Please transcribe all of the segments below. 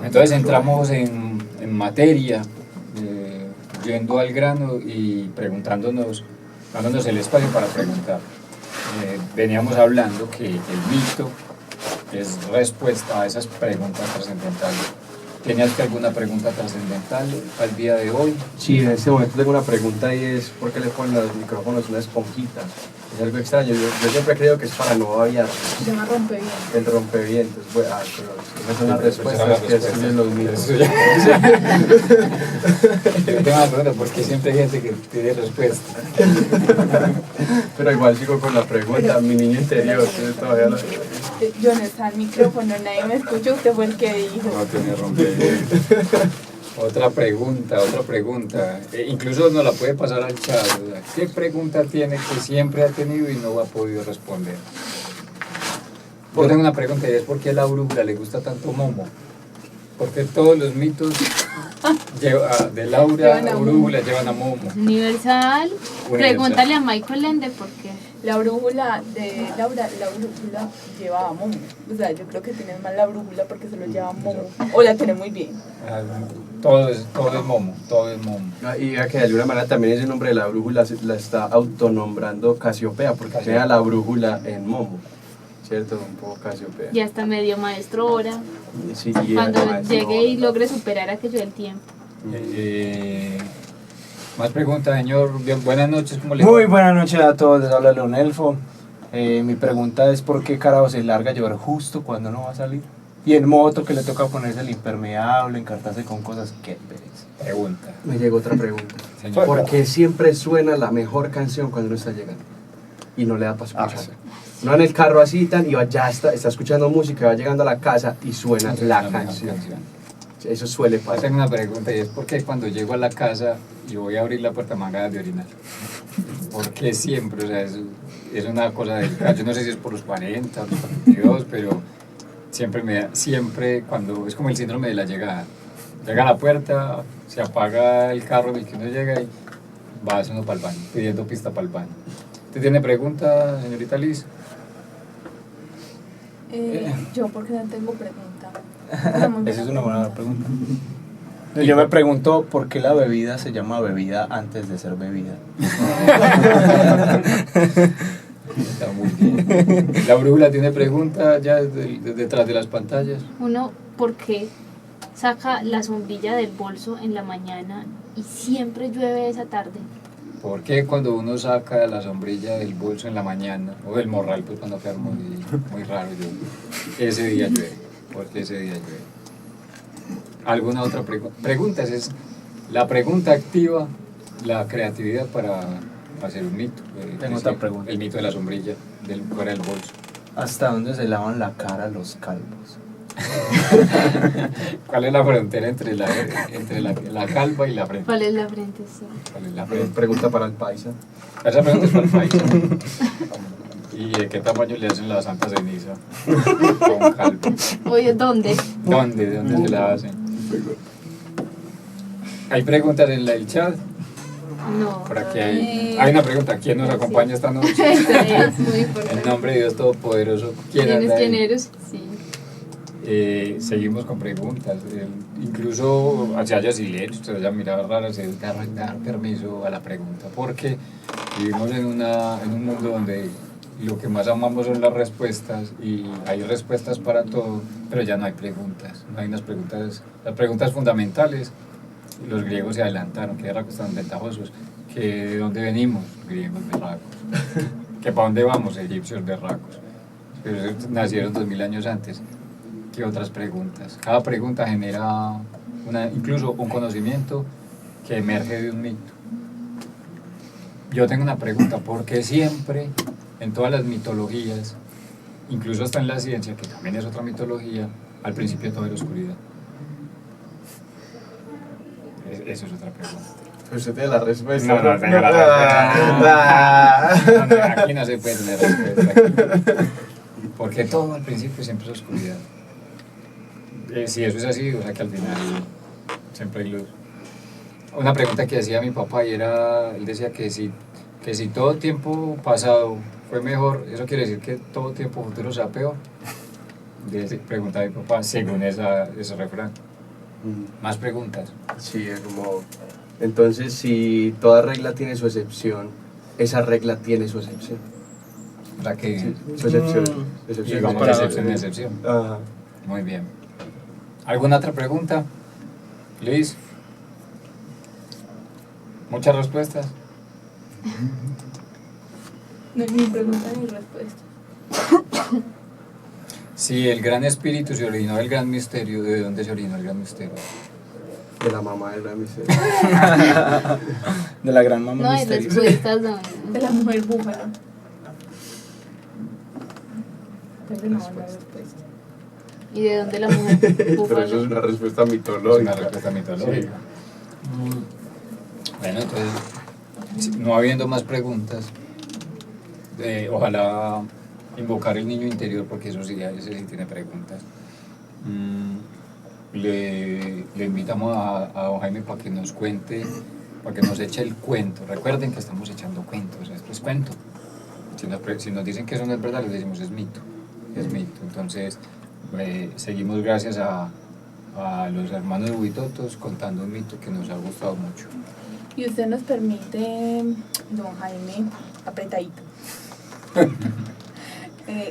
Entonces entramos en materia, yendo al grano y preguntándonos, dándonos el espacio para preguntar. Veníamos hablando que el mito es respuesta a esas preguntas trascendentales. ¿Tenías alguna pregunta trascendental al día de hoy? Sí, en este momento tengo una pregunta y es ¿por qué le ponen a los micrófonos una esponjita? Es algo extraño, yo siempre creo que es para no aviar. Se llama rompevientos. El rompevientos, pero esas son las respuestas que estudian los mitos. Yo tengo una pregunta, ¿por qué siempre hay gente que tiene respuesta? Pero igual sigo con la pregunta, mi niño interior, todavía lo... Yo no estaba en micrófono, nadie me escuchó, usted fue el que dijo. No tiene rompevientos. Otra pregunta. Incluso nos la puede pasar al chat. ¿Qué pregunta tiene que siempre ha tenido y no ha podido responder? Yo tengo una pregunta y es ¿por qué a la brújula le gusta tanto Momo? Porque todos los mitos de Laura, la brújula llevan a Momo. Universal. Pregúntale a Michael Ende por qué. La brújula de Laura, la brújula lleva a Momo. O sea, yo creo que tienes mal la brújula porque se lo lleva a Momo. O la tiene muy bien. Todo es Momo, todo es Momo. Y que de alguna manera también ese nombre de la brújula la está autonombrando Casiopea, porque sea la brújula en Momo, ¿cierto? Un poco Casiopea. Ya está medio maestro ahora. Sí, cuando llegue y logre superar aquello del tiempo. Más preguntas, señor. Bien, buenas noches, ¿cómo le va? Muy buenas noches a todos, les habla Leonelfo. Mi pregunta es ¿por qué carajo se larga a llover justo cuando no va a salir? Y en moto que le toca ponerse el impermeable, encartarse con cosas que pereza. Pregunta. Me llegó otra pregunta. Señor. ¿Por qué siempre suena la mejor canción cuando uno está llegando? Y no le da para escucharla. No en el carro así tan y ya está escuchando música, va llegando a la casa y suena la canción. Eso suele Yo pasar. tengo una pregunta y es ¿por qué cuando llego a la casa y voy a abrir la puerta me dan ganas de orinar? ¿Por qué siempre? O sea, es una cosa delicada. Yo no sé si es por los 40 o los 42, pero siempre cuando es como el síndrome de la llegada. Llega a la puerta, se apaga el carro en el que uno llega y va haciendo para el baño, pidiendo pista para el baño. ¿Usted tiene pregunta, señorita Liz? Yo porque no tengo pregunta. Esa es una buena pregunta. Yo me pregunto por qué la bebida se llama bebida antes de ser bebida. Está muy bien. La brújula tiene pregunta ya detrás de las pantallas. Uno, ¿por qué saca la sombrilla del bolso en la mañana y siempre llueve esa tarde? ¿Por qué cuando uno saca la sombrilla del bolso en la mañana, o del morral, pues cuando queda muy raro, ese día llueve? ¿Por qué ese día llueve? ¿Alguna otra pregunta? Preguntas, es la pregunta activa la creatividad para hacer un mito. Tengo otra pregunta. El mito de la sombrilla fuera del bolso. ¿Hasta dónde se lavan la cara los calvos? ¿Cuál es la frontera entre la calva y la frente? ¿Cuál es la frente? Sí. ¿Cuál es la frente? Pregunta para el paisa. Esa pregunta es para el país. ¿Y de qué tamaño le hacen la santa ceniza? Con calvo. Oye, ¿dónde? ¿Dónde se la hacen? ¿Hay preguntas en el chat? No. Por aquí hay una pregunta. ¿Quién nos acompaña esta noche? Eso es muy En importante. nombre de Dios Todopoderoso. ¿Quién anda ahí? ¿Quién eres? Sí. Seguimos con preguntas. Incluso si haya silencio, usted haya mirado raras, es dar permiso a la pregunta. Porque vivimos en un mundo donde lo que más amamos son las respuestas y hay respuestas para todo, pero ya no hay preguntas. No hay las preguntas fundamentales. Los griegos se adelantaron, que berracos tan ventajosos, que de dónde venimos, griegos berracos, que para dónde vamos, egipcios berracos, pero nacieron 2000 años antes. ¿Qué otras preguntas? Cada pregunta genera incluso un conocimiento que emerge de un mito. Yo tengo una pregunta, ¿por qué siempre en todas las mitologías, incluso hasta en la ciencia, que también es otra mitología, al principio todo era oscuridad? Eso es otra pregunta. Usted tiene la respuesta. No tengo la respuesta. No, aquí no se puede tener respuesta. Porque todo al principio siempre es oscuridad. Si eso es así, o sea que al final siempre hay luz. Una pregunta que hacía mi papá y él decía que si todo tiempo pasado fue mejor, ¿eso quiere decir que todo tiempo futuro sea peor? pregunta de mi papá, según ese refrán. Más preguntas. Sí, es como... Entonces, si toda regla tiene su excepción, esa regla tiene su excepción. Para que Sí, su excepción. y Excepción. vamos de para- excepción en excepción. Ajá. Muy bien. ¿Alguna otra pregunta? Luis. ¿Muchas respuestas? No, ni pregunta ni respuesta. Si el gran espíritu se originó del gran misterio, ¿de dónde se originó el gran misterio? De la mamá del gran misterio. De la gran mamá No hay misteriosa. respuestas, no. De la mujer búfalo. Pero no, la respuesta. ¿Y de dónde la mujer Pero eso es búfalo? una respuesta Es mitológica. una respuesta mitológica. Bueno, entonces, no habiendo más preguntas, ojalá invocar el niño interior, porque eso sí, ese sí tiene preguntas. Le invitamos a don Jaime para que nos cuente, para que nos eche el cuento. Recuerden que estamos echando cuentos, esto es cuento. Si nos dicen que eso no es verdad, les decimos es mito. Es mito. Entonces, seguimos gracias a los hermanos Huitotos contando un mito que nos ha gustado mucho. Y usted nos permite, don Jaime, apretadito,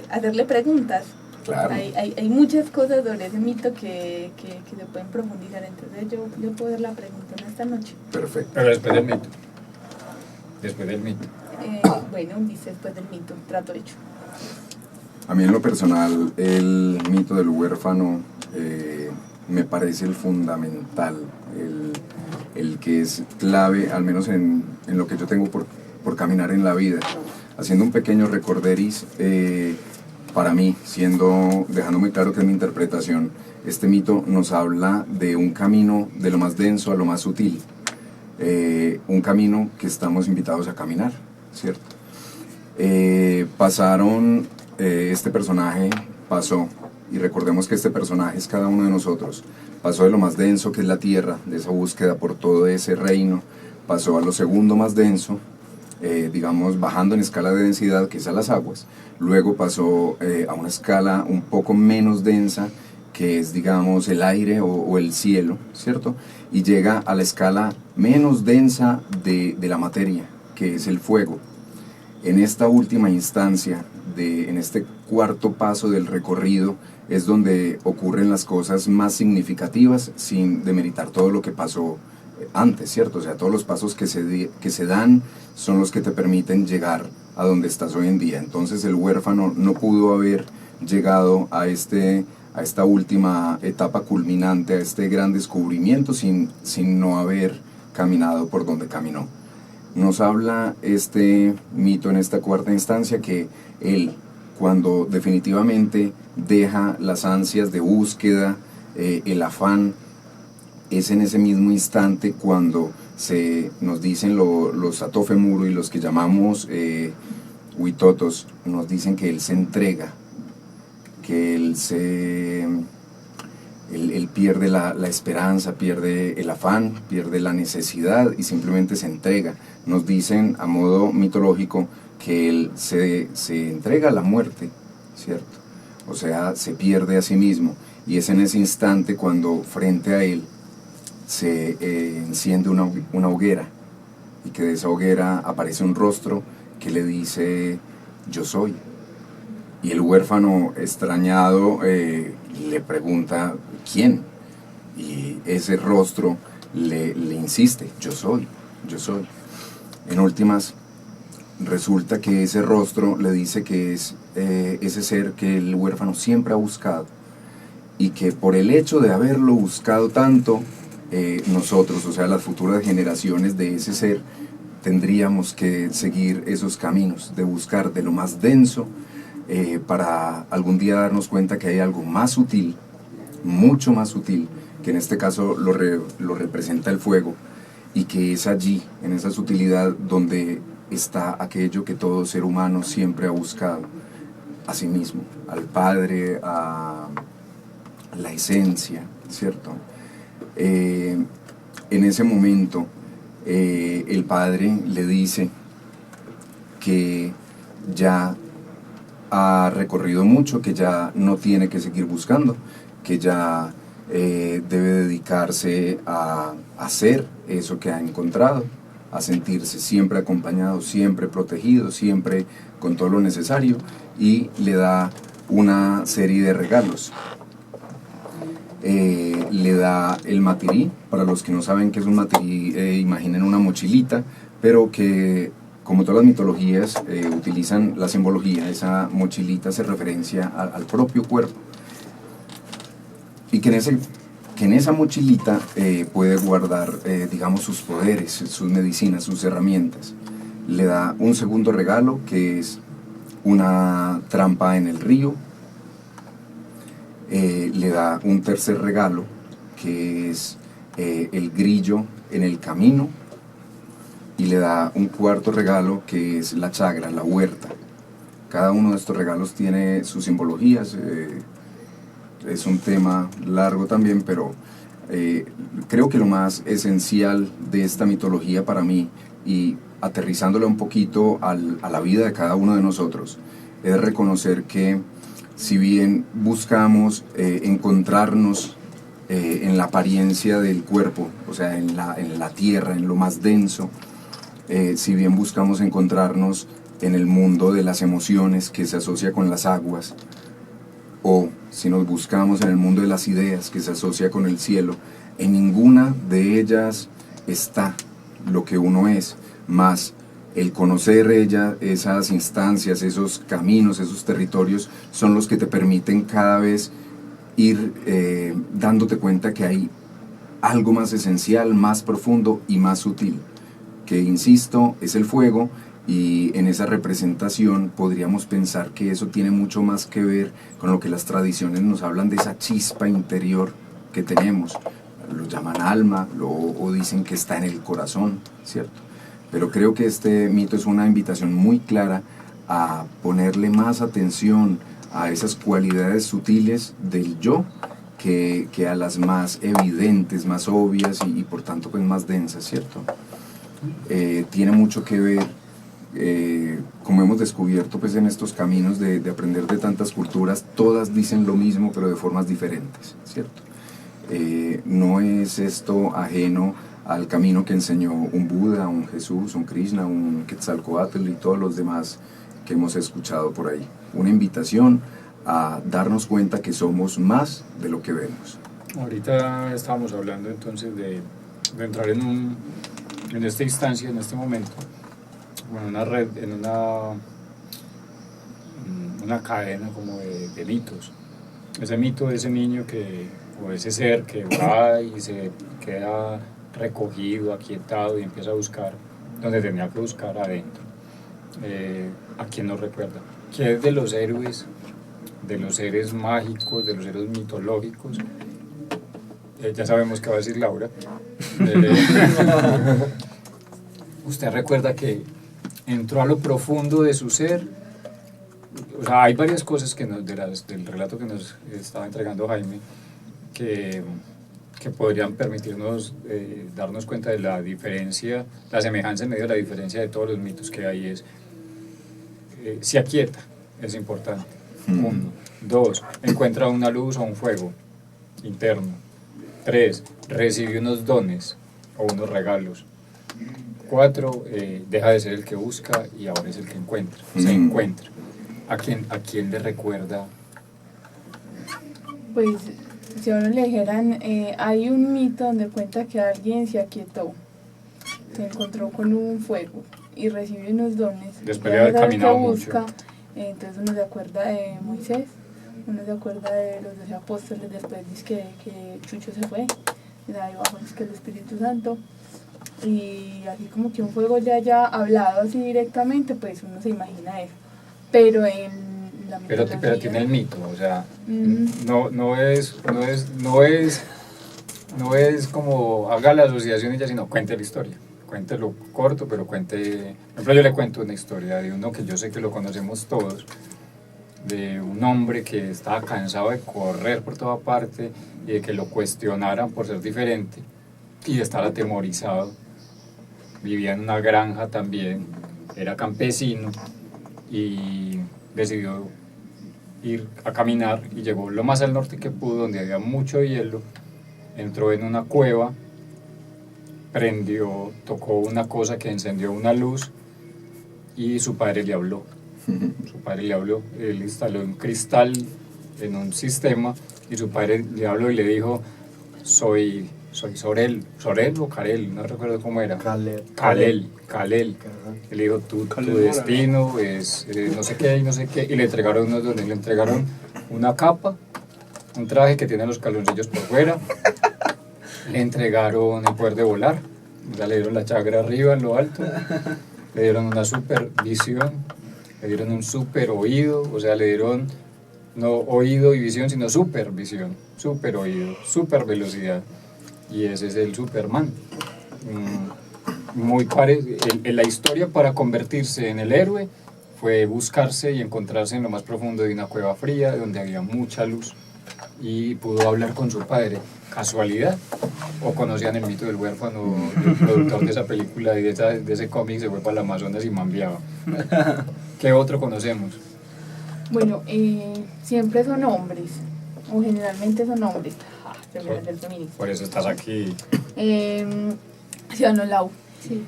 hacerle preguntas. Claro. Hay muchas cosas sobre ese mito que se pueden profundizar. Entonces yo puedo hacer la pregunta en esta noche. Perfecto. Pero después del mito. Después del mito. Bueno, dice después del mito, trato hecho. A mí en lo personal el mito del huérfano me parece el fundamental, el que es clave, al menos en lo que yo tengo por caminar en la vida. Haciendo un pequeño recorderis, para mí, dejando muy claro que es mi interpretación, este mito nos habla de un camino de lo más denso a lo más sutil, un camino que estamos invitados a caminar, ¿cierto? Este personaje pasó, y recordemos que este personaje es cada uno de nosotros, pasó de lo más denso que es la tierra, de esa búsqueda por todo ese reino, pasó a lo segundo más denso, digamos bajando en escala de densidad, que es a las aguas, luego pasó a una escala un poco menos densa, que es digamos el aire o el cielo, ¿cierto? Y llega a la escala menos densa de la materia, que es el fuego. En esta última instancia, en este cuarto paso del recorrido, es donde ocurren las cosas más significativas, sin demeritar todo lo que pasó antes, ¿cierto? O sea, todos los pasos que se dan son los que te permiten llegar a donde estás hoy en día. Entonces el huérfano no pudo haber llegado a esta última etapa culminante, a este gran descubrimiento, sin no haber caminado por donde caminó. Nos habla este mito en esta cuarta instancia que él, cuando definitivamente deja las ansias de búsqueda, el afán, es en ese mismo instante cuando nos dicen los Atofemuru y los que llamamos Huitotos, nos dicen que él se entrega, que él pierde la esperanza, pierde el afán, pierde la necesidad y simplemente se entrega. Nos dicen a modo mitológico que él se entrega a la muerte, ¿cierto? O sea, se pierde a sí mismo, y es en ese instante cuando frente a él se enciende una hoguera, y que de esa hoguera aparece un rostro que le dice: yo soy. Y el huérfano extrañado le pregunta: ¿quién? Y ese rostro le insiste: yo soy, yo soy. En últimas, resulta que ese rostro le dice que es ese ser que el huérfano siempre ha buscado, y que por el hecho de haberlo buscado tanto, nosotros, o sea, las futuras generaciones de ese ser, tendríamos que seguir esos caminos de buscar de lo más denso, para algún día darnos cuenta que hay algo más sutil, mucho más sutil, que en este caso lo representa el fuego, y que es allí, en esa sutilidad, donde está aquello que todo ser humano siempre ha buscado, a sí mismo, al Padre, a la esencia, ¿cierto? En ese momento, el Padre le dice que ya ha recorrido mucho, que ya no tiene que seguir buscando, que ya debe dedicarse a hacer eso que ha encontrado, a sentirse siempre acompañado, siempre protegido, siempre con todo lo necesario, y le da una serie de regalos. Le da el matirí. Para los que no saben qué es un matirí, imaginen una mochilita, pero que, como todas las mitologías, utilizan la simbología. Esa mochilita hace referencia al propio cuerpo, y que en esa mochilita puede guardar, digamos, sus poderes, sus medicinas, sus herramientas. Le da un segundo regalo, que es una trampa en el río. Le da un tercer regalo, que es el grillo en el camino, y le da un cuarto regalo, que es la chagra, la huerta. Cada uno de estos regalos tiene sus simbologías. Es un tema largo también, pero creo que lo más esencial de esta mitología para mí, y aterrizándola un poquito a la vida de cada uno de nosotros, es reconocer que si bien buscamos encontrarnos en la apariencia del cuerpo, o sea, en la tierra, en lo más denso, si bien buscamos encontrarnos en el mundo de las emociones que se asocia con las aguas, o si nos buscamos en el mundo de las ideas que se asocia con el cielo, en ninguna de ellas está lo que uno es, más el conocer esas instancias, esos caminos, esos territorios, son los que te permiten cada vez ir dándote cuenta que hay algo más esencial, más profundo y más sutil, que, insisto, es el fuego. Y en esa representación podríamos pensar que eso tiene mucho más que ver con lo que las tradiciones nos hablan de esa chispa interior que tenemos. Lo llaman alma, o dicen que está en el corazón, ¿cierto? Pero creo que este mito es una invitación muy clara a ponerle más atención a esas cualidades sutiles del yo que a las más evidentes, más obvias y por tanto pues más densas, ¿cierto? Tiene mucho que ver, como hemos descubierto pues en estos caminos de aprender de tantas culturas, todas dicen lo mismo pero de formas diferentes, ¿cierto? No es esto ajeno al camino que enseñó un Buda, un Jesús, un Krishna, un Quetzalcóatl y todos los demás que hemos escuchado por ahí. Una invitación a darnos cuenta que somos más de lo que vemos. Ahorita estábamos hablando entonces de entrar en esta instancia, en este momento, en una red, en una cadena como de mitos. Ese mito de ese niño o ese ser que va y se queda recogido, aquietado y empieza a buscar donde tenía que buscar, adentro. ¿A quién nos recuerda? ¿Qué es de los héroes, de los seres mágicos, de los seres mitológicos? Ya sabemos qué va a decir Laura. ¿Usted recuerda que entró a lo profundo de su ser? O sea, hay varias cosas del relato que nos estaba entregando Jaime que podrían permitirnos darnos cuenta de la diferencia, la semejanza en medio de la diferencia de todos los mitos que hay. Se aquieta, es importante. 1. 2. Encuentra una luz o un fuego interno. 3. Recibe unos dones o unos regalos. 4. Deja de ser el que busca y ahora es el que encuentra. Se encuentra. ¿A quién le recuerda? Pues si a uno le dijeran, hay un mito donde cuenta que alguien se aquietó, se encontró con un fuego y recibe unos dones. Después de haber caminado mucho. Entonces uno se acuerda de Moisés, uno se acuerda de los 12 apóstoles, después dice que Chucho se fue, y ahí abajo dice que el Espíritu Santo, y así como que un fuego ya haya hablado así directamente, pues uno se imagina eso. Pero en la mitología... Pero tiene el mito, o sea, no es como haga la asociación y ya, sino cuente la historia. Cuéntelo corto, pero cuente... Por ejemplo, yo le cuento una historia de uno que yo sé que lo conocemos todos, de un hombre que estaba cansado de correr por toda parte y de que lo cuestionaran por ser diferente y de estar atemorizado. Vivía en una granja también, era campesino y decidió ir a caminar y llegó lo más al norte que pudo, donde había mucho hielo, entró en una cueva, prendió, tocó una cosa que encendió una luz y su padre le habló. Su padre le habló, él instaló un cristal en un sistema y su padre le habló y le dijo, soy Sorel o Karel, no recuerdo cómo era. Kalel. Él dijo, tu destino es no sé qué y no sé qué, y le entregaron unos dones, le entregaron una capa, un traje que tiene los caloncillos por fuera, le entregaron el poder de volar, ya le dieron la chagra arriba en lo alto, le dieron una super visión, le dieron un super oído, o sea, le dieron no oído y visión, sino super visión, super oído, super velocidad, y ese es el Superman. Muy en la historia para convertirse en el héroe fue buscarse y encontrarse en lo más profundo de una cueva fría donde había mucha luz y pudo hablar con su padre. ¿Casualidad? ¿O conocían el mito del huérfano? El productor de esa película y de ese cómic se fue para el Amazonas y mambiaba. ¿Qué otro conocemos? Bueno, siempre son hombres, o generalmente son hombres. Por eso estás aquí. Ciudadano Lau. Sí.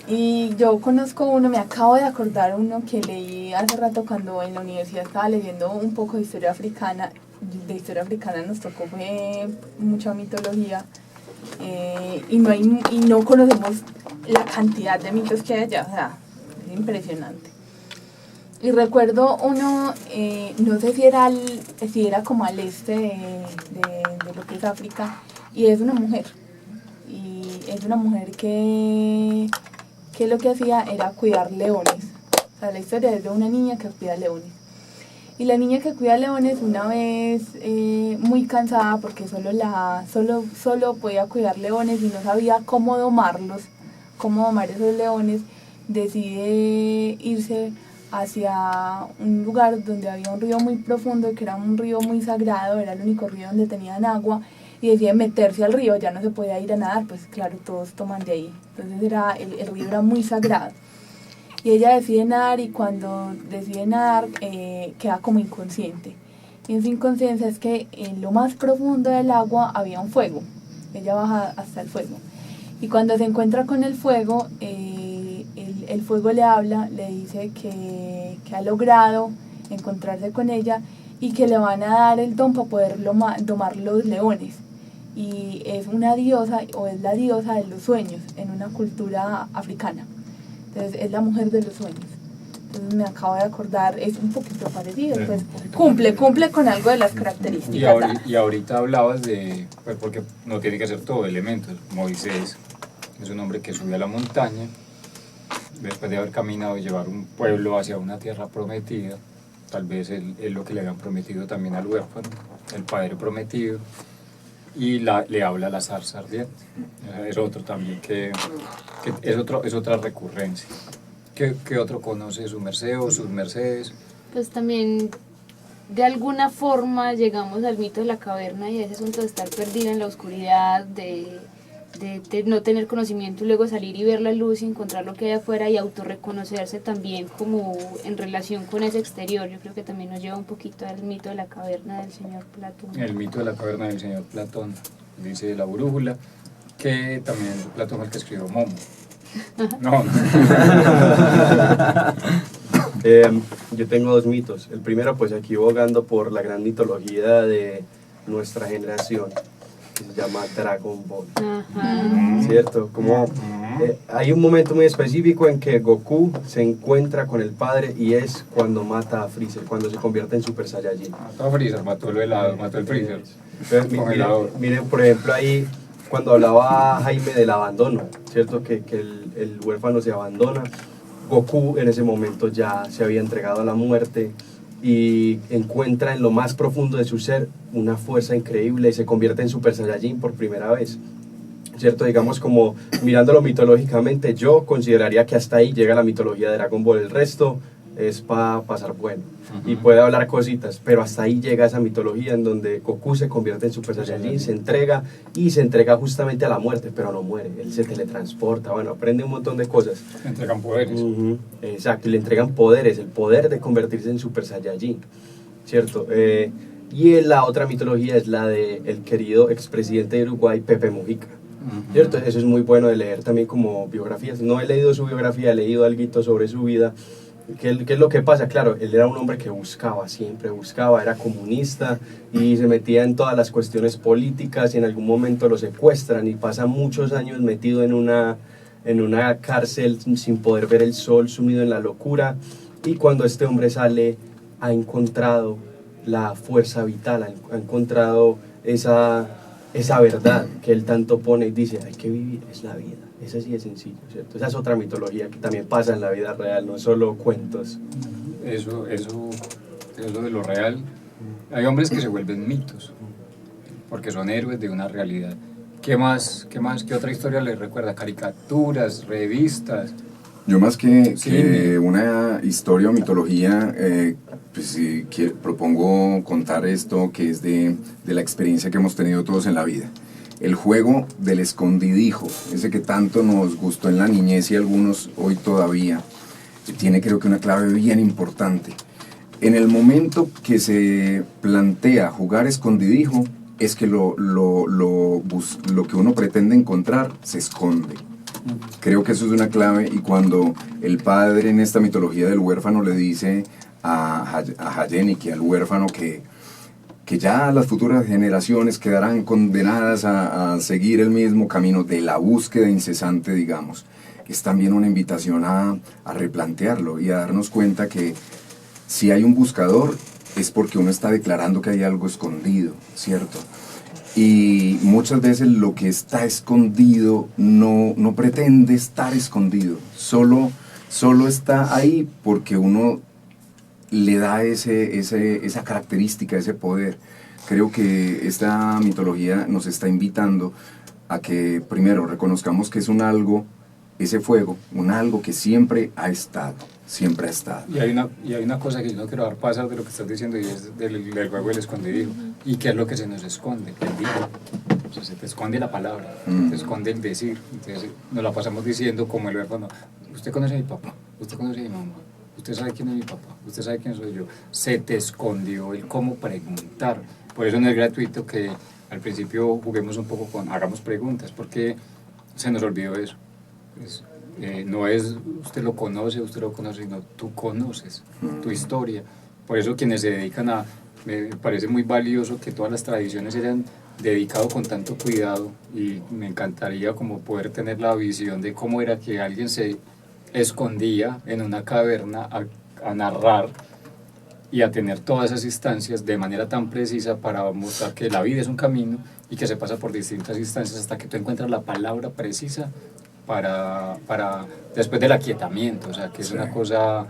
Y yo conozco uno, me acabo de acordar uno que leí hace rato cuando en la universidad estaba leyendo un poco de historia africana. De historia africana nos tocó mucha mitología y no conocemos la cantidad de mitos que hay allá, o sea, es impresionante. Y recuerdo uno, no sé si era como al este de lo que es África, y es una mujer. Y es una mujer que lo que hacía era cuidar leones. O sea, la historia es de una niña que cuida leones. Y la niña que cuida leones, una vez muy cansada porque solo podía cuidar leones y no sabía cómo domar esos leones, decide irse hacia un lugar donde había un río muy profundo, que era un río muy sagrado, era el único río donde tenían agua, y decide meterse al río, ya no se podía ir a nadar, pues claro, todos toman de ahí. Entonces el río era muy sagrado. Y ella decide nadar, y cuando decide nadar queda como inconsciente. Y en su inconsciencia es que en lo más profundo del agua había un fuego. Ella baja hasta el fuego. Y cuando se encuentra con el fuego, el fuego le habla, le dice que ha logrado encontrarse con ella y que le van a dar el don para poder domar los leones. Y es una diosa, o es la diosa de los sueños en una cultura africana. Entonces es la mujer de los sueños. Entonces me acabo de acordar, es un poquito parecido, pues cumple con algo de las características. Y ahorita hablabas de, pues porque no tiene que ser todo elementos. Moisés es un hombre que subió a la montaña después de haber caminado y llevar un pueblo hacia una tierra prometida. Tal vez es lo que le habían prometido también al huérfano, el padre prometido, y le habla a la zarza ardiente. Es otro también que es otra recurrencia. ¿Qué otro conoce su merced o sus mercedes? Pues también de alguna forma llegamos al mito de la caverna y ese asunto de estar perdida en la oscuridad, de no tener conocimiento y luego salir y ver la luz y encontrar lo que hay afuera y autorreconocerse también como en relación con ese exterior. Yo creo que también nos lleva un poquito al mito de la caverna del señor Platón. El mito de la caverna del señor Platón, dice la brújula, que también Platón es el que escribió Momo. No. Yo tengo dos mitos. El primero, pues aquí abogando por la gran mitología de nuestra generación, que se llama Dragon Ball. Ajá. ¿Cierto? Como hay un momento muy específico en que Goku se encuentra con el padre y es cuando mata a Freezer, cuando se convierte en Super Saiyajin. Mató a Freezer, mató el helado, mató el Freezer. Entonces, miren, por ejemplo, ahí cuando hablaba Jaime del abandono, ¿cierto? Que el huérfano se abandona. Goku en ese momento ya se había entregado a la muerte y encuentra en lo más profundo de su ser una fuerza increíble y se convierte en Super Saiyajin por primera vez, ¿cierto? Digamos, como mirándolo mitológicamente, yo consideraría que hasta ahí llega la mitología de Dragon Ball. El resto es para pasar bueno y puede hablar cositas, pero hasta ahí llega esa mitología en donde Goku se convierte en Super Saiyajin, se entrega justamente a la muerte, pero no muere, él se teletransporta, bueno, aprende un montón de cosas. Le entregan poderes. Exacto, y le entregan poderes, el poder de convertirse en Super Saiyajin, ¿cierto? Y la otra mitología es la del querido expresidente de Uruguay, Pepe Mujica, ¿cierto? Eso es muy bueno de leer también como biografías. No he leído su biografía, he leído algo sobre su vida. ¿Qué es lo que pasa? Claro, él era un hombre que buscaba, siempre buscaba, era comunista y se metía en todas las cuestiones políticas y en algún momento lo secuestran y pasa muchos años metido en una cárcel sin poder ver el sol, sumido en la locura. Y cuando este hombre sale, ha encontrado la fuerza vital, ha encontrado esa verdad que él tanto pone y dice, hay que vivir, es la vida. Es así de sencillo, ¿cierto? Esa es otra mitología que también pasa en la vida real, no solo cuentos. Eso de lo real. Hay hombres que se vuelven mitos, porque son héroes de una realidad. ¿Qué otra historia les recuerda? ¿Caricaturas, revistas? Yo más que una historia o mitología, pues sí, propongo contar esto que es de la experiencia que hemos tenido todos en la vida. El juego del escondidijo, ese que tanto nos gustó en la niñez y algunos hoy todavía, tiene creo que una clave bien importante. En el momento que se plantea jugar escondidijo, es que lo que uno pretende encontrar se esconde. Creo que eso es una clave, y cuando el padre en esta mitología del huérfano le dice a Hayéniki, al huérfano, que ya las futuras generaciones quedarán condenadas a seguir el mismo camino de la búsqueda incesante, digamos, es también una invitación a replantearlo y a darnos cuenta que si hay un buscador es porque uno está declarando que hay algo escondido, ¿cierto? Y muchas veces lo que está escondido no pretende estar escondido, solo está ahí porque uno le da esa característica, ese poder. Creo que esta mitología nos está invitando a que primero reconozcamos que es un algo, ese fuego, un algo que siempre ha estado. Y hay una cosa que yo no quiero dar pasar de lo que estás diciendo, y es del juego del escondidijo. ¿Y qué es lo que se nos esconde? El dijo. O sea, se te esconde la palabra, se te esconde el decir. Entonces nos la pasamos diciendo como el huérfano: usted conoce a mi papá, usted conoce a mi mamá, usted sabe quién es mi papá, usted sabe quién soy yo. Se te escondió el cómo preguntar. Por eso no es gratuito que al principio juguemos un poco hagamos preguntas, porque se nos olvidó eso. No es usted lo conoce, sino tú conoces tu historia. Por eso quienes se dedican me parece muy valioso que todas las tradiciones se hayan dedicado con tanto cuidado, y me encantaría como poder tener la visión de cómo era que alguien se escondía en una caverna a narrar y a tener todas esas instancias de manera tan precisa para mostrar que la vida es un camino y que se pasa por distintas instancias hasta que tú encuentras la palabra precisa para después del aquietamiento, o sea, que es una cosa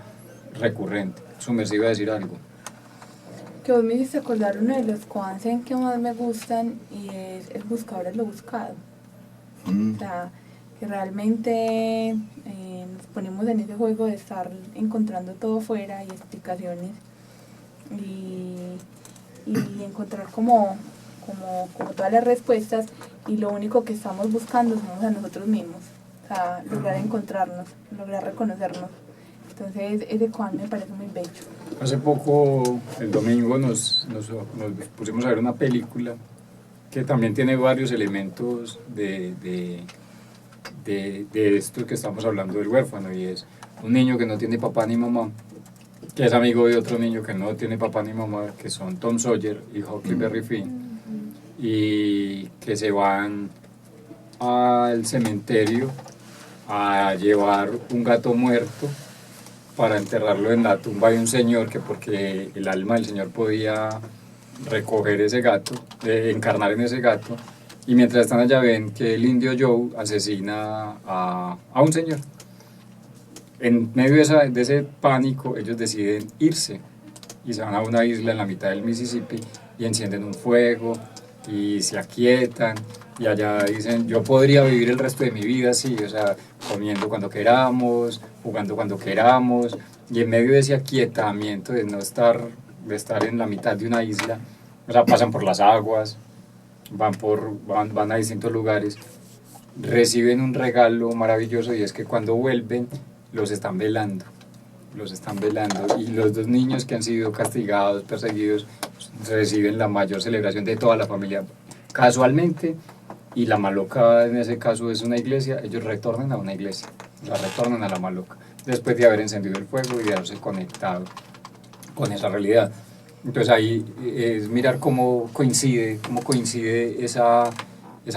recurrente. Su merced iba a decir algo. Que vos me hiciste acordar uno de los Kwansen que más me gustan, y es el buscador es lo buscado. O sea, que realmente nos ponemos en ese juego de estar encontrando todo fuera y explicaciones y encontrar como todas las respuestas, y lo único que estamos buscando somos a nosotros mismos. O sea, lograr encontrarnos, lograr reconocernos. Entonces ese Kwan me parece muy bello. Hace poco, el domingo, nos pusimos a ver una película que también tiene varios elementos de esto que estamos hablando del huérfano, y es un niño que no tiene papá ni mamá, que es amigo de otro niño que no tiene papá ni mamá, que son Tom Sawyer y Huckleberry Finn, y que se van al cementerio a llevar un gato muerto para enterrarlo en la tumba de un señor, que porque el alma del señor podía recoger ese gato, encarnar en ese gato, y mientras están allá ven que el indio Joe asesina a un señor. En medio de ese pánico, ellos deciden irse y se van a una isla en la mitad del Mississippi y encienden un fuego y se aquietan, y allá dicen: yo podría vivir el resto de mi vida así, o sea, comiendo cuando queramos, jugando cuando queramos, y en medio de ese aquietamiento de estar en la mitad de una isla, o sea, pasan por las aguas, van a distintos lugares, reciben un regalo maravilloso, y es que cuando vuelven los están velando, los están velando, y los 2 niños que han sido castigados, perseguidos, reciben la mayor celebración de toda la familia. Casualmente, y la Maloca en ese caso es una iglesia, ellos retornan a una iglesia, la retornan a la Maloca, después de haber encendido el fuego y de haberse conectado con esa realidad. Entonces ahí es mirar cómo coincide esa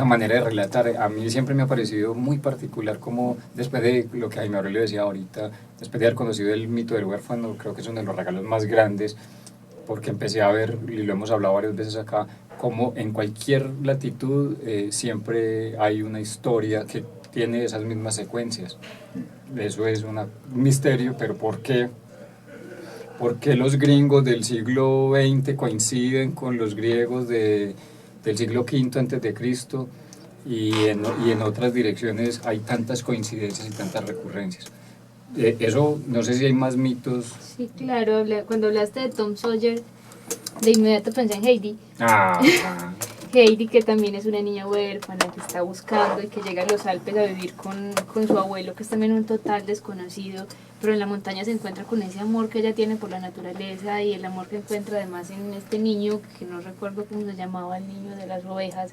manera de relatar. A mí siempre me ha parecido muy particular como después de lo que Jaime Aurelio decía ahorita, después de haber conocido el mito del huérfano, creo que es uno de los regalos más grandes, porque empecé a ver, y lo hemos hablado varias veces acá, como en cualquier latitud siempre hay una historia que tiene esas mismas secuencias. Eso es un misterio, pero ¿por qué? ¿Por qué los gringos del siglo XX coinciden con los griegos del siglo V antes de Cristo, y en otras direcciones hay tantas coincidencias y tantas recurrencias? Eso, no sé si hay más mitos. Sí, claro, cuando hablaste de Tom Sawyer, de inmediato pensé en Heidi. Heidi, que también es una niña huérfana que está buscando y que llega a los Alpes a vivir con su abuelo, que es también un total desconocido, pero en la montaña se encuentra con ese amor que ella tiene por la naturaleza, y el amor que encuentra además en este niño, que no recuerdo cómo se llamaba, el niño de las ovejas,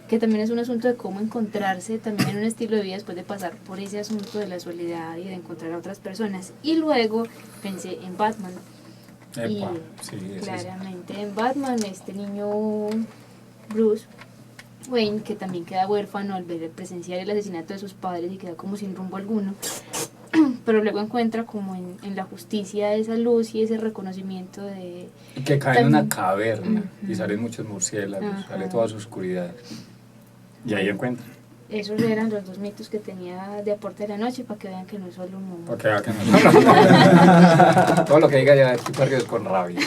que también es un asunto de cómo encontrarse también en un estilo de vida después de pasar por ese asunto de la soledad y de encontrar a otras personas. Y luego pensé en Batman. Y sí, claramente en Batman, este niño Bruce Wayne, que también queda huérfano al ver presenciar el asesinato de sus padres y queda como sin rumbo alguno, pero luego encuentra como en la justicia esa luz y ese reconocimiento de... Y que cae en una caverna y salen muchos murciélagos, sale toda su oscuridad. Y ahí encuentra. Esos eran los 2 mitos que tenía de aporte de la noche, para que vean que no es solo un mundo. Para que vean que no es solo un mundo. Todo lo que diga ya aquí perdido es con rabia.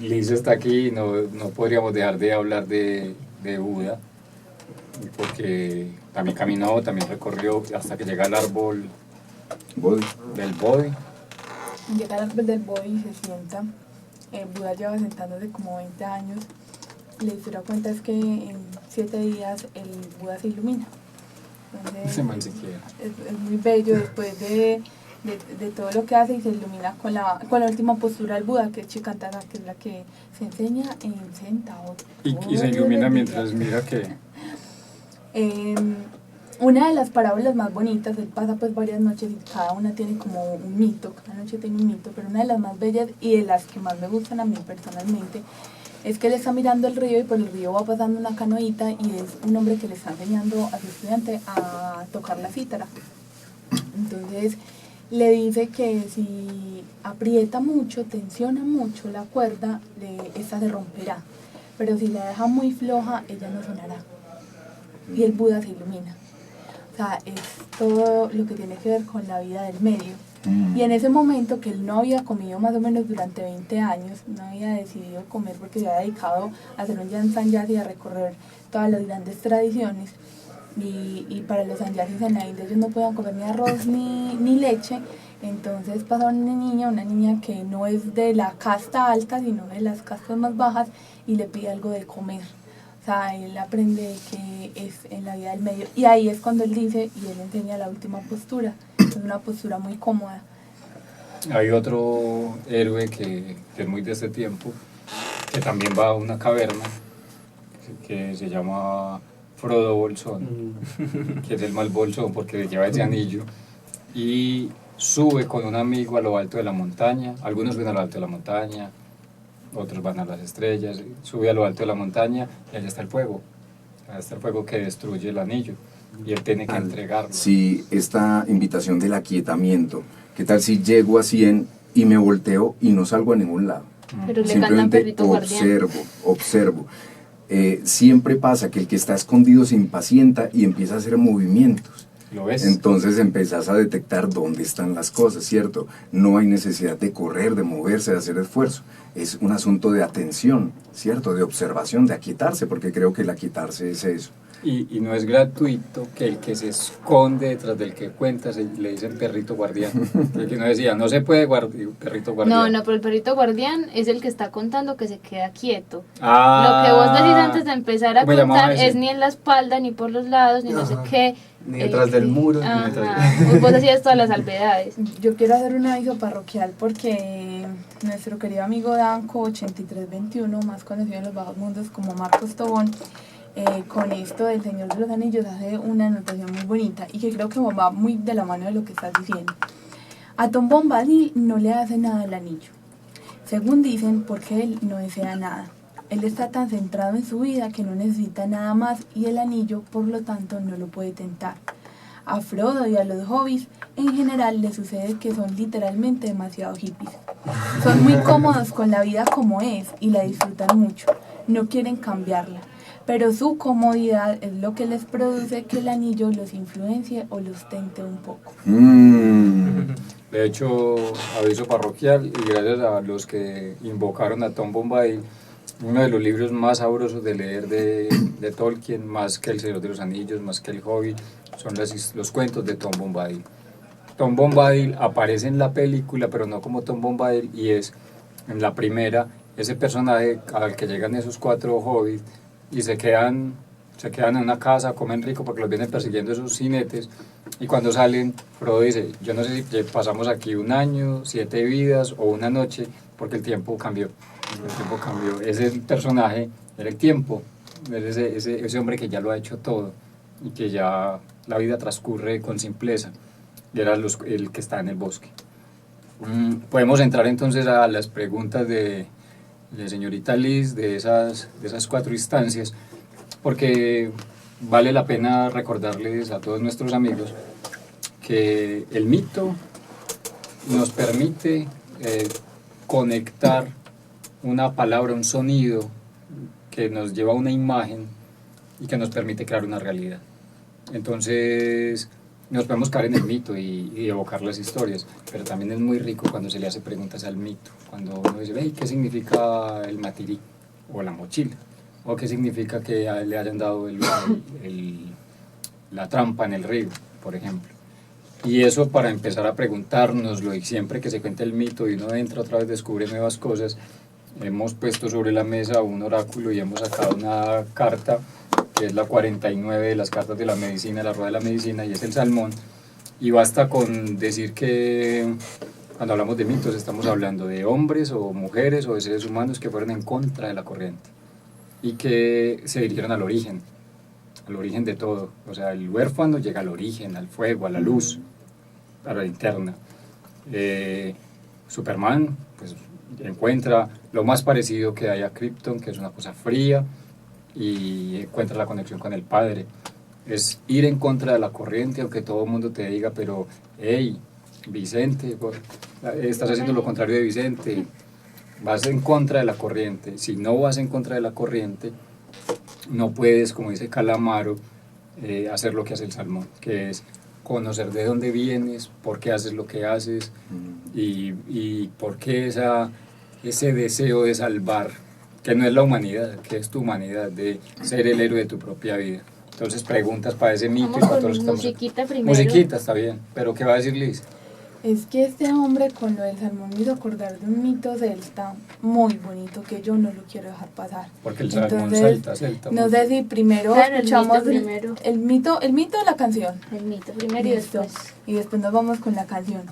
Liz está aquí y no podríamos dejar de hablar de Buda, porque también caminó, también recorrió hasta que llega al árbol del Bodhi. Llega al árbol del Bodhi y se sienta. Buda lleva sentándose como 20 años. La historia cuenta es que en 7 días el Buda se ilumina. Entonces, Ese man siquiera. Es muy bello después de todo lo que hace, y se ilumina con la última postura del Buda, que es Chikantara, que es la que se enseña en Zen Tao. Y se ilumina mientras mira que... Una de las parábolas más bonitas, él pasa pues varias noches y cada una tiene como un mito, cada noche tiene un mito, pero una de las más bellas y de las que más me gustan a mí personalmente es que él está mirando el río y por el río va pasando una canoita, y es un hombre que le está enseñando a su estudiante a tocar la cítara. Entonces le dice que si aprieta mucho, tensiona mucho la cuerda, esta se romperá, pero si la deja muy floja, ella no sonará. Y el Buda se ilumina. O sea, es todo lo que tiene que ver con la vida del medio. Y en ese momento, que él no había comido más o menos durante 20 años, no había decidido comer porque se había dedicado a hacer un sanyasi y a recorrer todas las grandes tradiciones, y para los sanyasis en la India ellos no podían comer ni arroz ni leche. Entonces pasa una niña que no es de la casta alta, sino de las castas más bajas, y le pide algo de comer. O sea, él aprende que es en la vida del medio, y ahí es cuando él dice, y él enseña la última postura, es una postura muy cómoda. Hay otro héroe que es muy de este tiempo, que también va a una caverna, que se llama Frodo Bolsón, que es el mal bolsón porque lleva ese anillo, y sube con un amigo a lo alto de la montaña. Algunos ven a lo alto de la montaña, otros van a las estrellas, sube a lo alto de la montaña y allá está el fuego. Allá está el fuego que destruye el anillo y él tiene que entregarlo. Si esta invitación del aquietamiento, ¿qué tal si llego a 100 y me volteo y no salgo a ningún lado? Pero le cantan Simplemente perrito guardián. observo. Siempre pasa que el que está escondido se impacienta y empieza a hacer movimientos. ¿Lo ves? Entonces empezás a detectar dónde están las cosas, ¿cierto? No hay necesidad de correr, de moverse, de hacer esfuerzo. Es un asunto de atención, ¿cierto? De observación, de aquietarse, porque creo que el aquietarse es eso. Y no es gratuito que el que se esconde detrás del que cuenta le dicen perrito guardián. El que no decía, no se puede perrito guardián. No, pero el perrito guardián es el que está contando que se queda quieto. Ah, Lo que vos decís antes de empezar a ¿cómo llamaba contar ese? es ni en la espalda, ni por los lados, ni no sé qué. Ni detrás del muro, ni Ajá. detrás Vos decías todas las salvedades. Yo quiero hacer un aviso parroquial porque nuestro querido amigo Danco 8321, más conocido en los bajos mundos como Marcos Tobón, con esto del Señor de los Anillos hace una anotación muy bonita y que creo que va muy de la mano de lo que estás diciendo. A Tom Bombadil no le hace nada el anillo, según dicen, porque él no desea nada. Él está tan centrado en su vida que no necesita nada más y el anillo, por lo tanto, no lo puede tentar. A Frodo y a los hobbits, en general, les sucede que son literalmente demasiado hippies. Son muy cómodos con la vida como es y la disfrutan mucho. No quieren cambiarla. Pero su comodidad es lo que les produce que el anillo los influencie o los tente un poco. De hecho, aviso parroquial, y gracias a los que invocaron a Tom Bombadil, uno de los libros más sabrosos de leer de Tolkien, más que El Señor de los Anillos, más que El Hobbit, son los cuentos de Tom Bombadil. Tom Bombadil aparece en la película, pero no como Tom Bombadil, y es en la primera ese personaje al que llegan esos 4 hobbits y se quedan en una casa, comen rico porque los vienen persiguiendo esos jinetes, y cuando salen, Frodo dice, yo no sé si pasamos aquí 1 año, 7 vidas o 1 noche, porque el tiempo cambió. El tiempo cambió. Ese personaje era el tiempo, era ese hombre que ya lo ha hecho todo y que ya la vida transcurre con simpleza, y era el que está en el bosque. Podemos entrar entonces a las preguntas de señorita Liz, de esas 4 instancias, porque vale la pena recordarles a todos nuestros amigos que el mito nos permite conectar una palabra, un sonido que nos lleva a una imagen y que nos permite crear una realidad. Entonces nos podemos caer en el mito y evocar las historias, pero también es muy rico cuando se le hace preguntas al mito, cuando uno dice, hey, ¿qué significa el matirí o la mochila? ¿O qué significa que le hayan dado la trampa en el río, por ejemplo? Y eso para empezar a preguntárnoslo, y siempre que se cuenta el mito y uno entra otra vez, descubre nuevas cosas, hemos puesto sobre la mesa un oráculo y hemos sacado una carta que es la 49 de las cartas de la medicina, la rueda de la medicina, y es el salmón. Y basta con decir que cuando hablamos de mitos estamos hablando de hombres o mujeres o de seres humanos que fueron en contra de la corriente y que se dirigieron al origen de todo. O sea, el huérfano llega al origen, al fuego, a la luz, a la linterna. Superman pues encuentra lo más parecido que hay a Krypton, que es una cosa fría, y encuentra la conexión con el padre. Es ir en contra de la corriente, aunque todo el mundo te diga, pero hey, Vicente, estás haciendo lo contrario de Vicente, vas en contra de la corriente. Si no vas en contra de la corriente, no puedes, como dice Calamaro, hacer lo que hace el salmón, que es conocer de dónde vienes, por qué haces lo que haces y por qué ese deseo de salvar, que no es la humanidad, que es tu humanidad, de ser el héroe de tu propia vida. Entonces preguntas para ese mito y para todos los que estamos... Musiquita primero. Musiquita, está bien, pero ¿qué va a decir Liz? Es que este hombre con lo del salmón me hizo acordar de un mito celta muy bonito que yo no lo quiero dejar pasar. Porque el salmón celta. No sé si primero Claro, escuchamos el mito el mito de la canción. El mito primero y Listo. después. Y después nos vamos con la canción.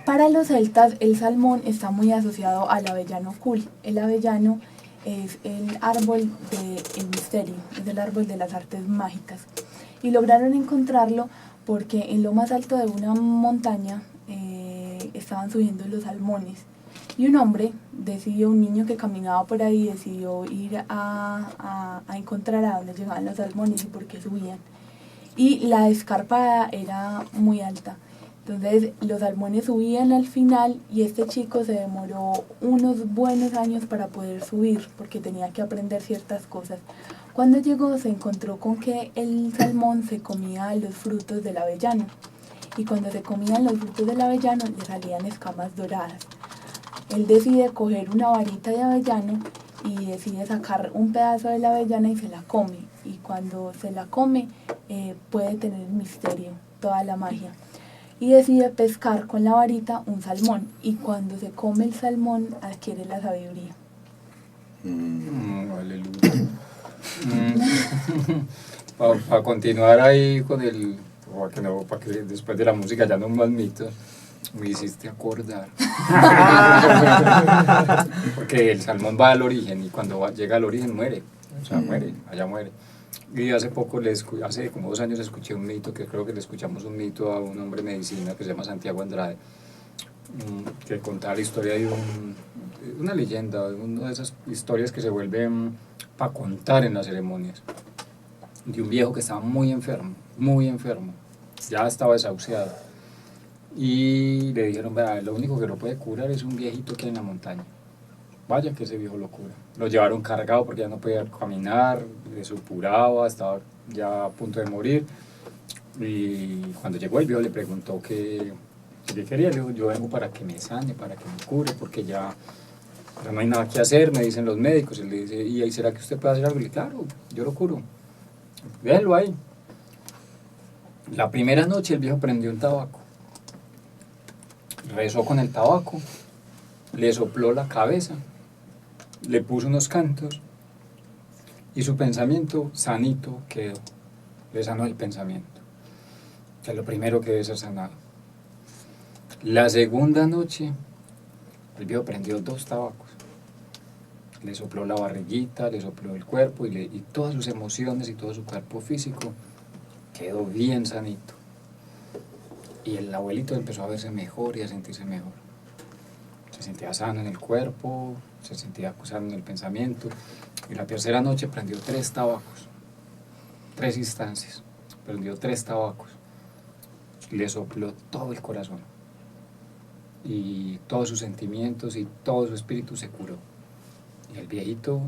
Para los celtas el salmón está muy asociado al avellano cool. El avellano es el árbol del misterio, es el árbol de las artes mágicas. Y lograron encontrarlo porque en lo más alto de una montaña estaban subiendo los salmones. Y un niño que caminaba por ahí, decidió ir a encontrar a dónde llegaban los salmones y por qué subían. Y la escarpada era muy alta. Entonces los salmones subían al final y este chico se demoró unos buenos años para poder subir porque tenía que aprender ciertas cosas. Cuando llegó se encontró con que el salmón se comía los frutos del avellano y cuando se comían los frutos del avellano le salían escamas doradas. Él decide coger una varita de avellano y decide sacar un pedazo de la avellana y se la come. Y cuando se la come puede tener el misterio, toda la magia. Y decide pescar con la varita un salmón. Y cuando se come el salmón adquiere la sabiduría. Aleluya. Para continuar ahí con el... Para que después de la música ya no más mitos, me hiciste acordar. Porque el salmón va al origen y cuando llega al origen muere. O sea, muere, allá muere. Y hace poco, hace como 2 años escuché un mito, que creo que le escuchamos un mito a un hombre de medicina que se llama Santiago Andrade, que contaba la historia de una leyenda, una de esas historias que se vuelven para contar en las ceremonias, de un viejo que estaba muy enfermo, ya estaba desahuciado. Y le dijeron, vea, lo único que lo puede curar es un viejito que hay en la montaña. Vaya que ese viejo lo cura. Lo llevaron cargado porque ya no podía caminar, le supuraba, estaba ya a punto de morir. Y cuando llegó el viejo le preguntó qué quería. Le dijo, yo vengo para que me sane, para que me cure, porque ya no hay nada que hacer, me dicen los médicos. Él le dice, ¿y será que usted puede hacer algo? Y le dice, claro, yo lo curo. Déjelo ahí. La primera noche el viejo prendió un tabaco. Rezó con el tabaco, le sopló la cabeza, le puso unos cantos y su pensamiento sanito quedó. Le sanó el pensamiento, que es lo primero que debe ser sanado. La segunda noche el viejo prendió 2 tabacos, le sopló la barriguita, le sopló el cuerpo y todas sus emociones y todo su cuerpo físico quedó bien sanito. Y el abuelito empezó a verse mejor y a sentirse mejor. Se sentía sano en el cuerpo, se sentía sano en el pensamiento. Y la tercera noche prendió 3 tabacos, 3 instancias. Prendió 3 tabacos. Le sopló todo el corazón. Y todos sus sentimientos y todo su espíritu se curó. Y el viejito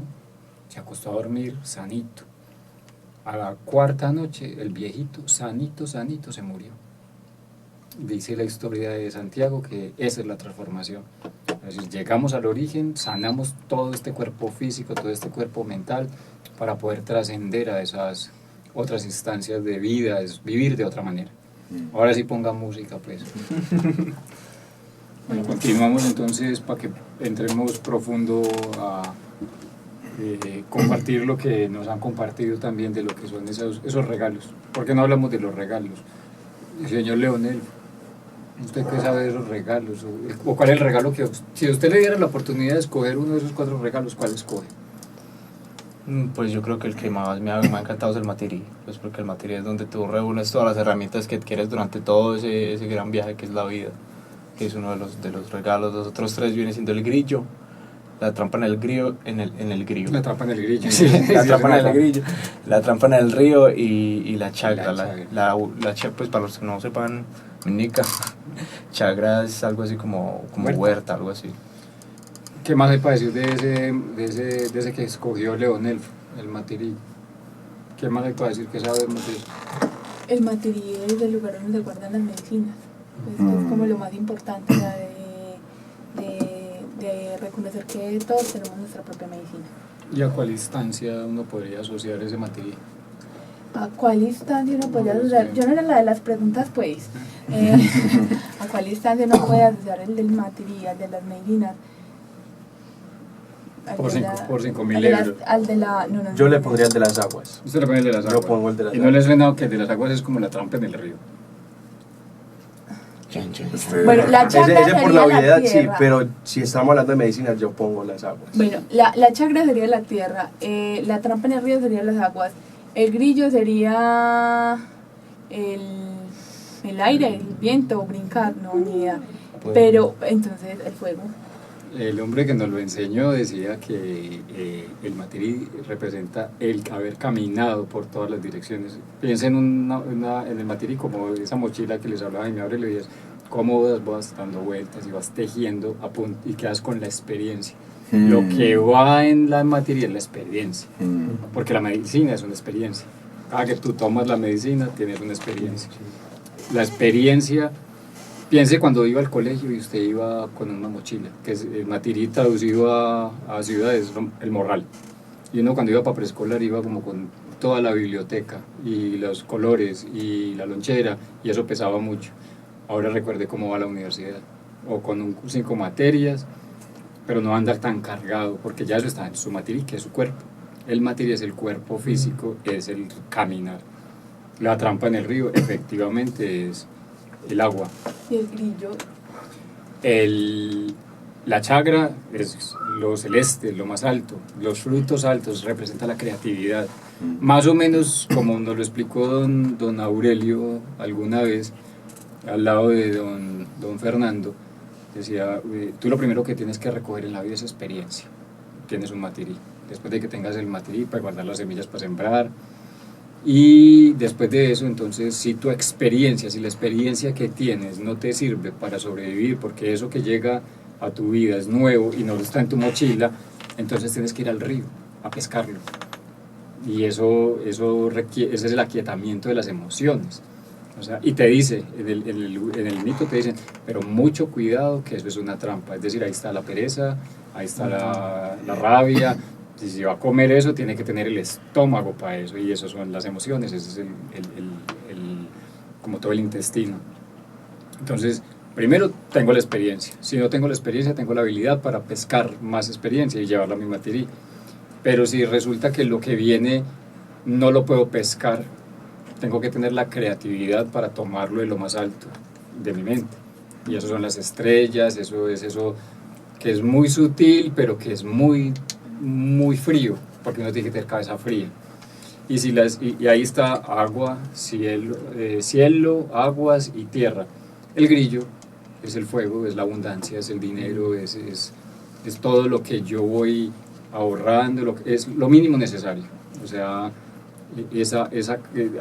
se acostó a dormir sanito. A la 4ª noche, el viejito sanito se murió. Dice la historia de Santiago que esa es la transformación. Es decir, llegamos al origen, sanamos todo este cuerpo físico, todo este cuerpo mental, para poder trascender a esas otras instancias de vida, es vivir de otra manera. Ahora sí ponga música, pues. Bueno, continuamos entonces para que entremos profundo a compartir lo que nos han compartido también de lo que son esos regalos. ¿Por qué no hablamos de los regalos? El señor Leonel, ¿usted qué sabe de esos regalos? ¿O cuál es el regalo que, si a usted le diera la oportunidad de escoger uno de esos 4 regalos, cuál escoge? Pues yo creo que el que más me ha encantado es el Matirí, pues porque el Matirí es donde tú reúnes todas las herramientas que adquieres durante todo ese gran viaje que es la vida, que es uno de los regalos. Los otros 3 vienen siendo el grillo, la trampa en el grillo, La trampa en el grillo. Sí, la trampa en el grillo, la trampa en el río y la chagra. La chagra, pues para los que no sepan, Nica, chagra es algo así como huerta, algo así. ¿Qué más hay para decir de ese que escogió Leonel, el Matirí? ¿Qué más hay para decir que sabe del Matirí? El Matirí es el lugar donde se guardan las medicinas. Esto es como lo más importante, la de reconocer que todos tenemos nuestra propia medicina. ¿Y a cuál instancia uno podría asociar ese Matirí? ¿A cuál instancia uno podría asociar? Yo no era la de las preguntas, pues. ¿A cuál instancia uno puede asociar el del Matirí, al de las medicinas? Por 5.000 euros. Al de la... No. Yo le pondría el de las aguas. Usted le pone el de las aguas. Yo pongo el de las aguas. ¿Y no le suena que el de las aguas es como la trampa en el río? Bueno, la chagra ese por sería la obviedad, la tierra. sí, pero si estamos hablando de medicina, yo pongo las aguas. Bueno, la chagra sería la tierra, la trampa en el río sería las aguas, el grillo sería el aire, el viento, brincar, no, ni idea. Pero entonces el fuego. El hombre que nos lo enseñó decía que el Matirí representa el haber caminado por todas las direcciones. Piensen en el Matirí como esa mochila que les hablaba y me abre y le dices cómo vas dando vueltas y vas tejiendo y quedas con la experiencia. Lo que va en la Matirí es la experiencia, porque la medicina es una experiencia. Cada que tú tomas la medicina tienes una experiencia. La experiencia Piense cuando iba al colegio y usted iba con una mochila, que es el matirí traducido a ciudades, el morral. Y uno cuando iba para preescolar iba como con toda la biblioteca y los colores y la lonchera, y eso pesaba mucho. Ahora recuerde cómo va a la universidad, o con 5 materias, pero no anda tan cargado, porque ya eso está en su matirí, que es su cuerpo. El matirí es el cuerpo físico, es el caminar. La trampa en el río efectivamente es el agua. Y el grillo. La chagra es lo celeste, lo más alto. Los frutos altos representan la creatividad. Más o menos como nos lo explicó don Aurelio alguna vez, al lado de don Fernando, decía, tú lo primero que tienes que recoger en la vida es experiencia. Tienes un matirí. Después de que tengas el matirí, para guardar las semillas para sembrar. Y después de eso, entonces, si tu experiencia, si la experiencia que tienes no te sirve para sobrevivir, porque eso que llega a tu vida es nuevo y no está en tu mochila, entonces tienes que ir al río a pescarlo. Y eso requiere, ese es el aquietamiento de las emociones. O sea, y te dice, en el mito te dicen, pero mucho cuidado que eso es una trampa. Es decir, ahí está la pereza, ahí está la rabia. Si va a comer eso, tiene que tener el estómago para eso, y eso son las emociones, ese es como todo el intestino. Entonces, primero tengo la experiencia. Si no tengo la experiencia, tengo la habilidad para pescar más experiencia y llevarla a mi matirí. Pero si resulta que lo que viene no lo puedo pescar, tengo que tener la creatividad para tomarlo de lo más alto de mi mente. Y eso son las estrellas, eso es eso que es muy sutil, pero que es muy frío, porque uno tiene que tener cabeza fría. Y ahí está agua, cielo, aguas y tierra. El grillo es el fuego, es la abundancia, es el dinero, es todo lo que yo voy ahorrando, es lo mínimo necesario. O sea,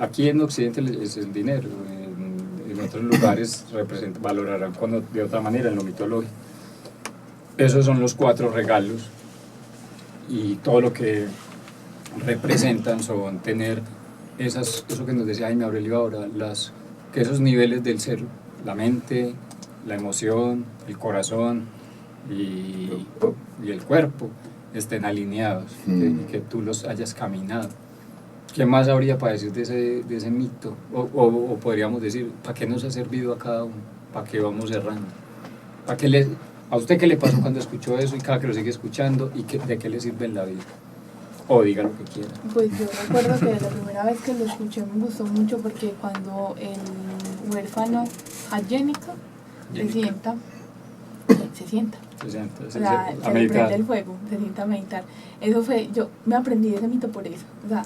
aquí en Occidente es el dinero, en otros lugares valorarán de otra manera en lo mitológico. Esos son los 4 regalos, y todo lo que representan son tener eso que nos decía Jaime Aurelio ahora, que esos niveles del ser, la mente, la emoción, el corazón y el cuerpo estén alineados, que tú los hayas caminado. ¿Qué más habría para decir de ese mito? O podríamos decir, ¿para qué nos ha servido a cada uno? ¿Para qué vamos cerrando? ¿A usted qué le pasó cuando escuchó eso y cada que lo sigue escuchando, y de qué le sirve en la vida? O diga lo que quiera. Pues yo recuerdo que la primera vez que lo escuché me gustó mucho, porque cuando el huérfano Angélica se sienta, o sea, se le prende el fuego, se sienta a meditar. Eso fue, yo me aprendí ese mito por eso, o sea,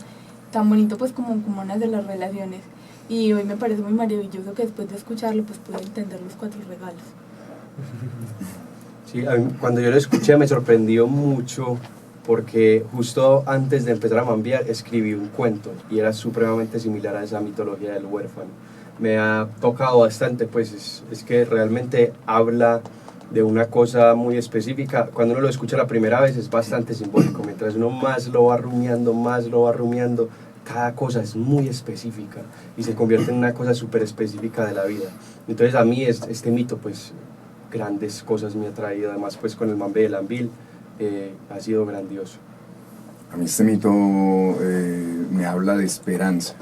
tan bonito pues como una de las relaciones. Y hoy me parece muy maravilloso que después de escucharlo pues pude entender los 4 regalos. Sí, cuando yo lo escuché me sorprendió mucho, porque justo antes de empezar a mambiar escribí un cuento y era supremamente similar a esa mitología del huérfano. Me ha tocado bastante, pues es que realmente habla de una cosa muy específica. Cuando uno lo escucha la primera vez es bastante simbólico, mientras uno más lo va rumiando, cada cosa es muy específica y se convierte en una cosa súper específica de la vida. Entonces a mí este mito pues grandes cosas me ha traído, además pues con el Mambé del Ambil ha sido grandioso. A mí este mito me habla de esperanza,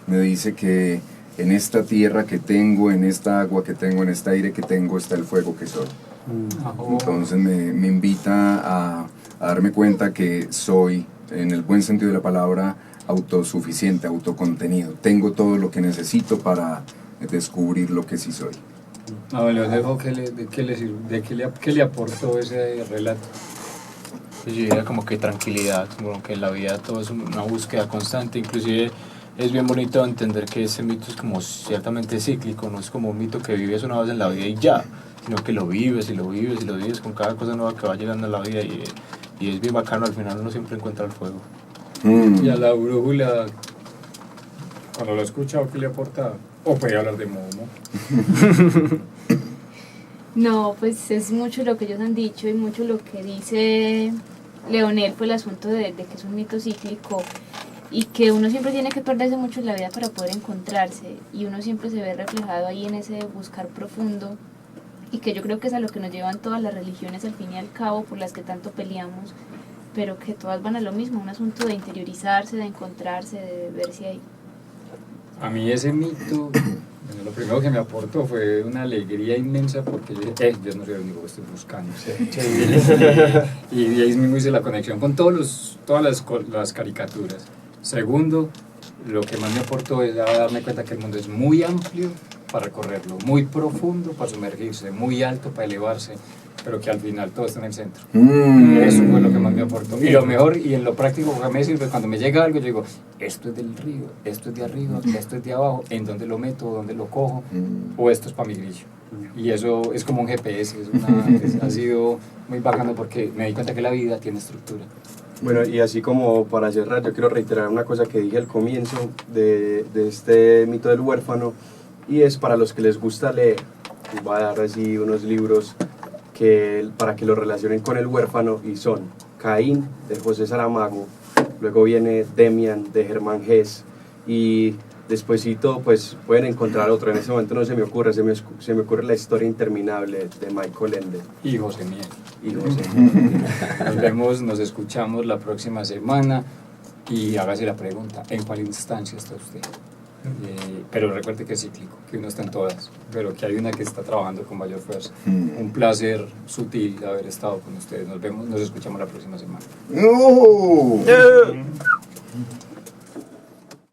me dice que en esta tierra que tengo, en esta agua que tengo, en este aire que tengo, está el fuego que soy. Entonces me invita a darme cuenta que soy, en el buen sentido de la palabra, autosuficiente, autocontenido. Tengo todo lo que necesito para descubrir lo que sí soy. Leonejo, ¿qué le aportó ese relato? Pues yo diría como que tranquilidad, como que en la vida todo es una búsqueda constante. Inclusive es bien bonito entender que ese mito es como ciertamente cíclico, no es como un mito que vives una vez en la vida y ya, sino que lo vives y lo vives y lo vives con cada cosa nueva que va llegando a la vida, y es bien bacano. Al final uno siempre encuentra el fuego. Y a la brújula, cuando lo he escuchado, ¿qué le aporta? O puede hablar de Momo. No, pues es mucho lo que ellos han dicho y mucho lo que dice Leonel, pues el asunto de que es un mito cíclico y que uno siempre tiene que perderse mucho en la vida para poder encontrarse, y uno siempre se ve reflejado ahí en ese buscar profundo y que yo creo que es a lo que nos llevan todas las religiones al fin y al cabo, por las que tanto peleamos, pero que todas van a lo mismo, un asunto de interiorizarse, de encontrarse, de verse ahí. A mí ese mito, bueno, lo primero que me aportó fue una alegría inmensa porque yo dije, yo no soy el único que estoy buscando. Y ahí mismo hice la conexión con todas las caricaturas. Segundo, lo que más me aportó es a darme cuenta que el mundo es muy amplio para recorrerlo, muy profundo para sumergirse, muy alto para elevarse, pero que al final todo está en el centro. Eso fue lo que más me aportó. Y lo mejor, y en lo práctico que me sirve, cuando me llega algo, yo digo, esto es del río, esto es de arriba, esto es de abajo, ¿en dónde lo meto, dónde lo cojo? O esto es para mi grillo. Y eso es como un GPS, ha sido muy bacano porque me di cuenta que la vida tiene estructura. Bueno, y así como para cerrar, yo quiero reiterar una cosa que dije al comienzo de este mito del huérfano, y es para los que les gusta leer. Les voy a dar así unos libros para que lo relacionen con el huérfano, y son Caín, de José Saramago, luego viene Demian, de Germán Hesse, y despuesito pues pueden encontrar otro. En este momento no se me ocurre, se me ocurre La historia interminable, de Michael Ende. Y José Miel. Y José. Nos vemos, nos escuchamos la próxima semana y hágase la pregunta, ¿en cuál instancia está usted? Pero recuerde que es cíclico, que uno está en todas, pero que hay una que está trabajando con mayor fuerza. Un placer sutil haber estado con ustedes. Nos vemos, nos escuchamos la próxima semana. ¡No!